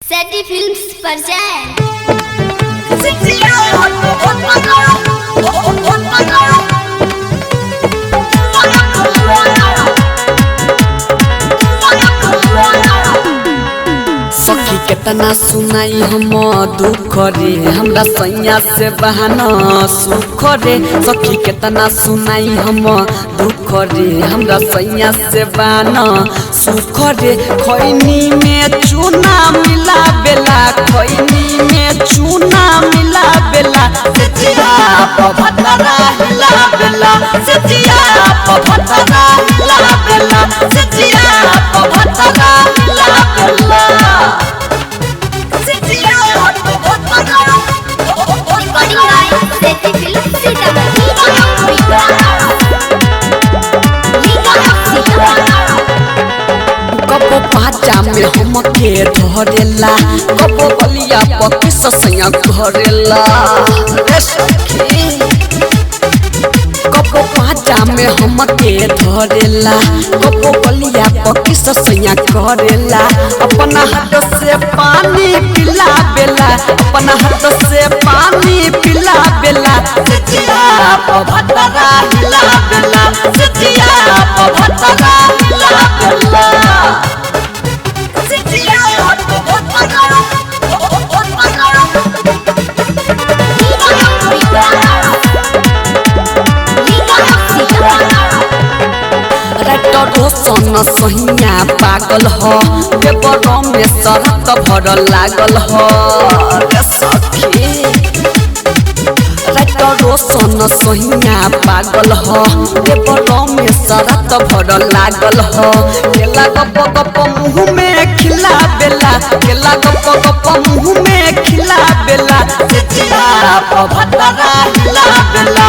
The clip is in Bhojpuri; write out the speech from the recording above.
सेटी फिल्म्स पर जाएं। सखी केतना सुनाई हम दुख रे हमरा सैया से बहाना सुख रे। सखी केतना सुनाई हम दुख रे हमरा सैया से बहाना सुख रे। खैनी में चूना मिला बेला, खैनी में चूना मिला बेला, सेचिया पभतरा हिला बेला, सेचिया पभतरा हिला बेला, सेचिया पभतरा हिला बेला। सेटी फिल्म्स सीतामढ़ी। कबो पाचा में हमके धरेला, कबो बलिया पकी ससैया घरेला रे सखी। कबो पाचा में हमके धरेला, कबो बलिया पकी ससैया घरेला। अपना हाथ से पानी पिला बेला, अपना हाथ से पानी पिला बेला, सेचिया पभतरा हिला बेला, सेचिया पभतरा हिला बेला। रोशन सहिया पागल हो पेपर में शरत भर लागल हो रे सखी। रोशन सहिया पागल हो पेपर में शरत भर लागल हो। केला गप गप मुँह में खिला बेला, केला गप गप मुँह में खिला बेला, सेचिया पभतरा हिला बेला,